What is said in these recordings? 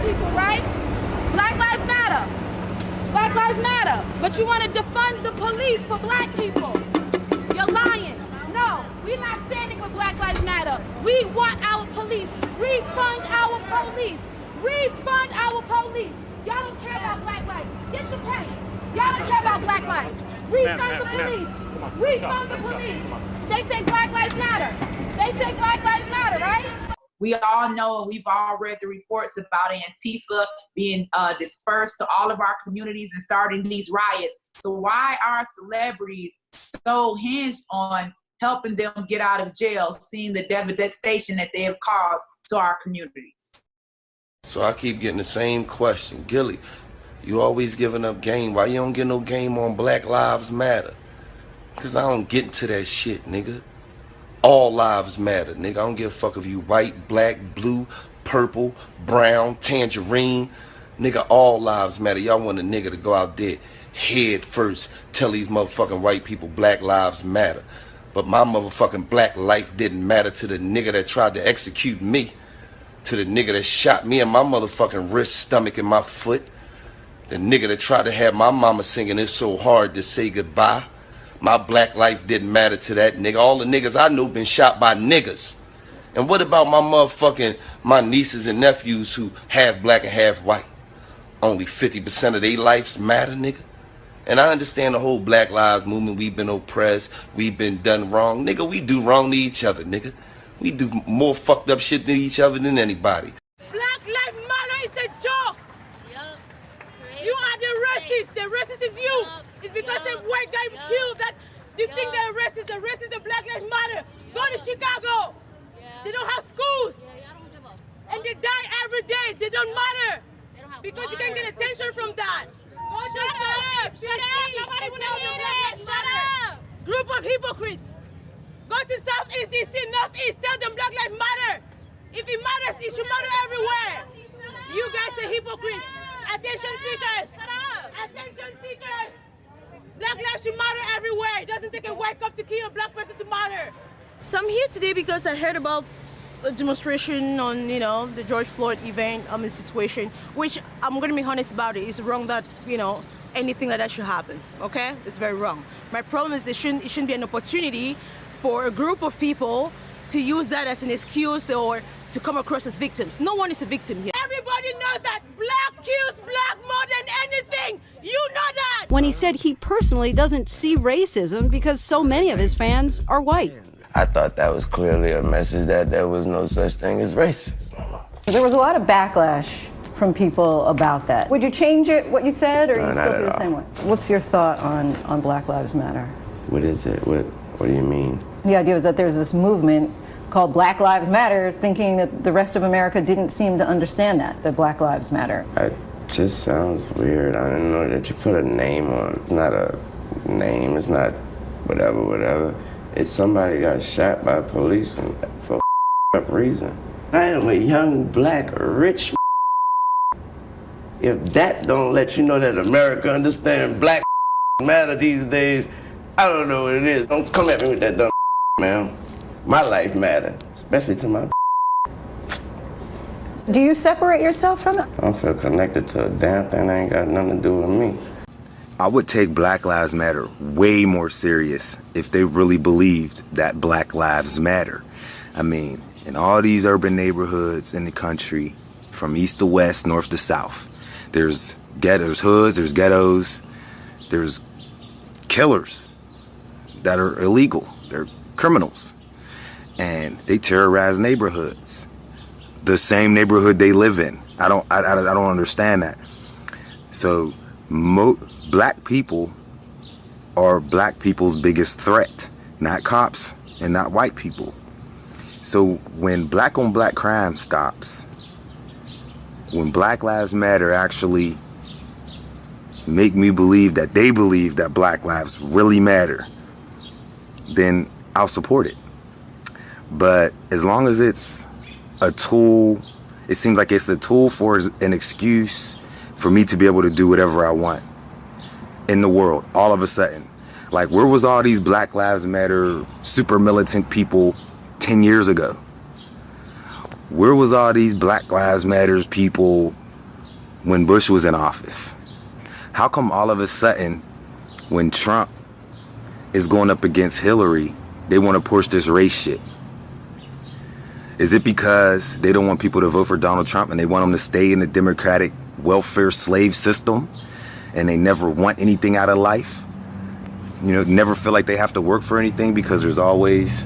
people, right? Black Lives Matter. Black Lives Matter. But you want to defund the police for black people. You're lying. No, we're not standing with Black Lives Matter. We want our police. Refund our police. Refund our police. Y'all don't care about black lives. Get the pay. Y'all don't care about black lives. Refund the police. Refund the police. They say Black Lives Matter. They say Black Lives Matter, right? We all know, and we've all read the reports about Antifa being dispersed to all of our communities and starting these riots. So why are celebrities so hinged on helping them get out of jail, seeing the devastation that they have caused to our communities? So I keep getting the same question. Gilly, you always giving up game. Why you don't get no game on Black Lives Matter? Because I don't get into that shit, nigga. All lives matter, nigga. I don't give a fuck if you white, black, blue, purple, brown, tangerine. Nigga, all lives matter. Y'all want a nigga to go out there head first, tell these motherfucking white people Black Lives Matter. But my motherfucking black life didn't matter to the nigga that tried to execute me, to the nigga that shot me in my motherfucking wrist, stomach, and my foot, the nigga that tried to have my mama singing It's So Hard to Say Goodbye. My black life didn't matter to that nigga. All the niggas I know been shot by niggas. And what about my nieces and nephews who half black and half white? Only 50% of their lives matter, nigga. And I understand the whole Black Lives Movement. We've been oppressed. We've been done wrong. Nigga, we do wrong to each other, nigga. We do more fucked up shit to each other than anybody. Black Lives Matter is a joke. Yep. You are the racist. The racist is you. Yep. It's because the white guy killed that you think they're racist. The racist, the Black Lives Matter. Go to Chicago. They don't have schools. And they die every day. They don't matter. Because you can get attention from that. Go to Southeast. Shut up. Nobody will tell them Black Lives Matter. Group of hypocrites. Go to Southeast DC, Northeast. Tell them Black Lives Matter. If it matters, it should matter everywhere. You guys are hypocrites. Attention seekers. Attention seekers. Black lives should matter everywhere. It doesn't take a white cop to kill a black person to matter. So I'm here today because I heard about a demonstration on, the George Floyd event, situation, which I'm going to be honest about it. It's wrong that, anything like that should happen, okay? It's very wrong. My problem is it shouldn't be an opportunity for a group of people to use that as an excuse or to come across as victims. No one is a victim here. Everybody knows that black kills black more than anything. You know that. When he said he personally doesn't see racism because so many of his fans are white. I thought that was clearly a message that there was no such thing as racism. There was a lot of backlash from people about that. Would you change it, what you said, or you still feel the same way? What's your thought on Black Lives Matter? What is it? What do you mean? The idea was that there's this movement called Black Lives Matter, thinking that the rest of America didn't seem to understand that Black Lives Matter. It just sounds weird. I don't know that you put a name on. It's not a name. It's not whatever. It's somebody got shot by police for up reason. I am a young, black, rich. If that don't let you know that America understands Black matter these days, I don't know what it is. Don't come at me with that dumb man. My life matter, especially to my. Do you separate yourself from it? I don't feel connected to a damn thing that ain't got nothing to do with me. I would take Black Lives Matter way more serious if they really believed that Black Lives Matter. I mean, in all these urban neighborhoods in the country, from east to west, north to south, there's hoods, there's ghettos, there's killers that are illegal. They're criminals. And they terrorize neighborhoods. The same neighborhood they live in. I don't understand that. So black people are black people's biggest threat, not cops and not white people. So when black on black crime stops, when Black Lives Matter actually make me believe that they believe that black lives really matter, then I'll support it. But as long as it's a tool, it seems like it's a tool for an excuse for me to be able to do whatever I want in the world, all of a sudden. Like, where was all these Black Lives Matter super militant people 10 years ago? Where was all these Black Lives Matter people when Bush was in office? How come all of a sudden, when Trump is going up against Hillary, they want to push this race shit? Is it because they don't want people to vote for Donald Trump and they want them to stay in the Democratic welfare slave system and they never want anything out of life? You know, never feel like they have to work for anything because there's always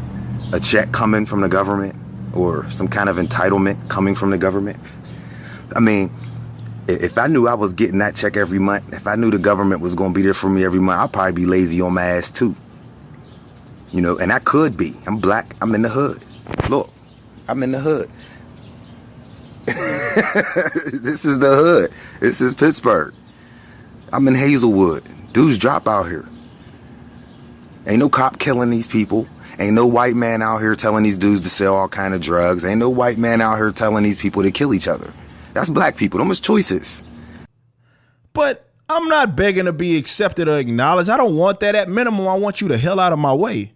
a check coming from the government or some kind of entitlement coming from the government. I mean, if I knew I was getting that check every month, if I knew the government was going to be there for me every month, I'd probably be lazy on my ass too. You know, and I could be. I'm black. I'm in the hood. Look, I'm in the hood. This is the hood. This is Pittsburgh. I'm in Hazelwood. Dudes drop out here. Ain't no cop killing these people. Ain't no white man out here telling these dudes to sell all kind of drugs. Ain't no white man out here telling these people to kill each other. That's black people. Them is choices. But I'm not begging to be accepted or acknowledged. I don't want that. At minimum, I want you the hell out of my way.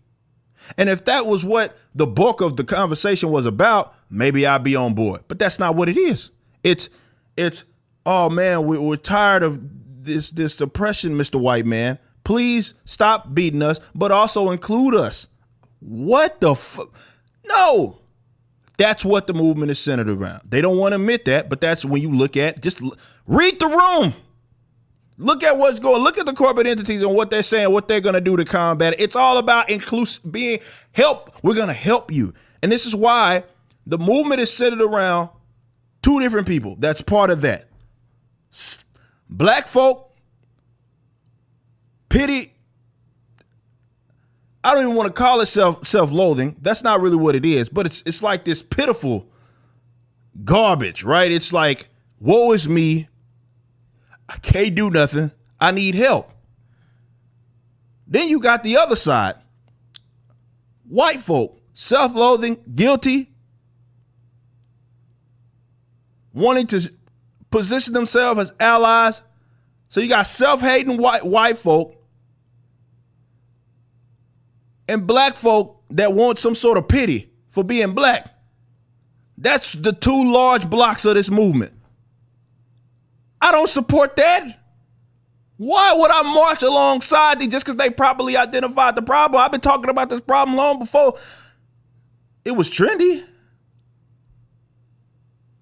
And if that was what the bulk of the conversation was about, maybe I'd be on board. But that's not what it is. It's oh man, we're tired of this oppression, Mr. White Man. Please stop beating us, but also include us. What the fuck? No. That's what the movement is centered around. They don't want to admit that, but that's when you look at, just read the room. Look at what's going, look at the corporate entities and what they're saying, what they're going to do to combat it. It's all about being help. We're going to help you. And this is why the movement is centered around two different people. That's part of that. Black folk, pity. I don't even want to call it self-loathing. That's not really what it is, but it's like this pitiful garbage, right? It's like, woe is me. I can't do nothing. I need help. Then you got the other side. White folk, self-loathing, guilty, wanting to position themselves as allies. So you got self-hating white folk and black folk that want some sort of pity for being black. That's the two large blocks of this movement. I don't support that. Why would I march alongside these just because they properly identified the problem? I've been talking about this problem long before it was trendy.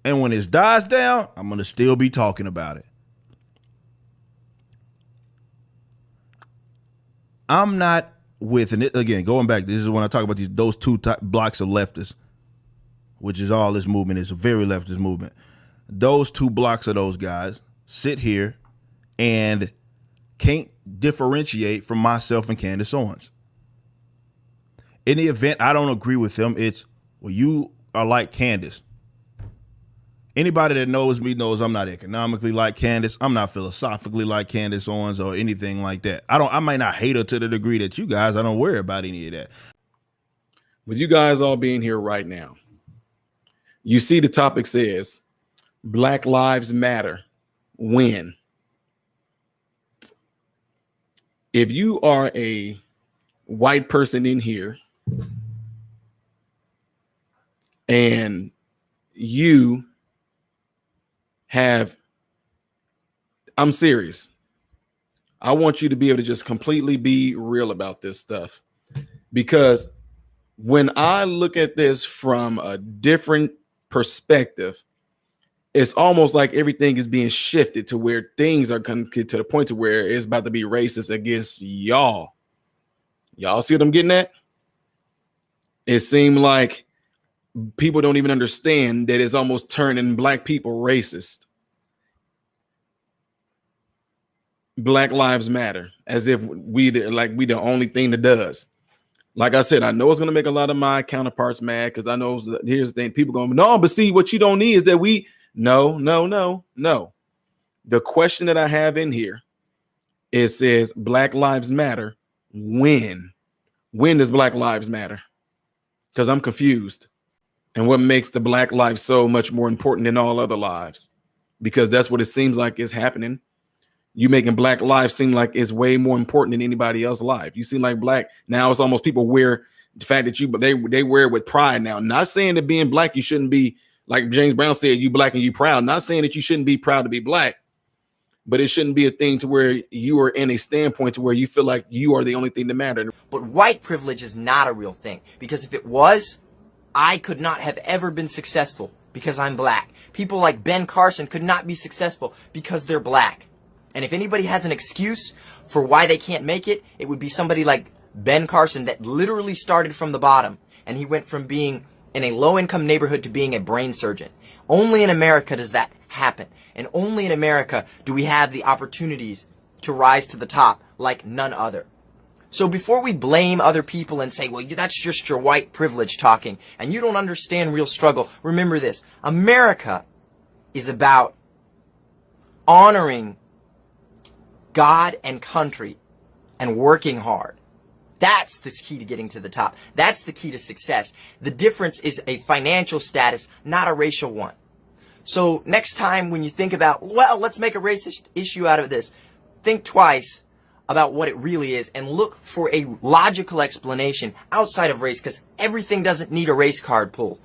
And when it dies down, I'm going to still be talking about it. I'm not with, and it, again, going back, this is when I talk about those two blocks of leftists, which is all this movement is, a very leftist movement. Those two blocks of those guys sit here and can't differentiate from myself and Candace Owens. In the event I don't agree with them, it's, well, you are like Candace. Anybody that knows me knows I'm not economically like Candace. I'm not philosophically like Candace Owens or anything like that. I might not hate her to the degree that you guys, I don't worry about any of that. With you guys all being here right now, you see the topic says Black Lives Matter. When? If you are a white person in here and you have, I'm serious. I want you to be able to just completely be real about this stuff, because when I look at this from a different perspective, it's almost like everything is being shifted to where things are going to get to the point to where it's about to be racist against y'all. Y'all see what I'm getting at? It seemed like people don't even understand that it's almost turning black people racist. Black Lives Matter, as if we the only thing that does. Like I said, I know it's going to make a lot of my counterparts mad, because I know here's the thing. People going, no, but see, what you don't need is that we, no. The question that I have in here, it says Black Lives Matter. When? When does Black Lives matter? Because I'm confused. And what makes the Black lives so much more important than all other lives? Because that's what it seems like is happening. You making Black lives seem like it's way more important than anybody else's life. You seem like black now. It's almost people wear the fact that they wear it with pride now. Not saying that being black you shouldn't be like James Brown said, you black and you proud. Not saying that you shouldn't be proud to be black, but it shouldn't be a thing to where you are in a standpoint to where you feel like you are the only thing that matters. But white privilege is not a real thing, because if it was, I could not have ever been successful because I'm black. People like Ben Carson could not be successful because they're black. And if anybody has an excuse for why they can't make it, it would be somebody like Ben Carson that literally started from the bottom, and he went from being in a low-income neighborhood to being a brain surgeon. Only in America does that happen. And only in America do we have the opportunities to rise to the top like none other. So before we blame other people and say, well, that's just your white privilege talking, and you don't understand real struggle, remember this. America is about honoring God and country and working hard. That's the key to getting to the top. That's the key to success. The difference is a financial status, not a racial one. So next time when you think about, well, let's make a racist issue out of this, think twice about what it really is and look for a logical explanation outside of race, because everything doesn't need a race card pulled.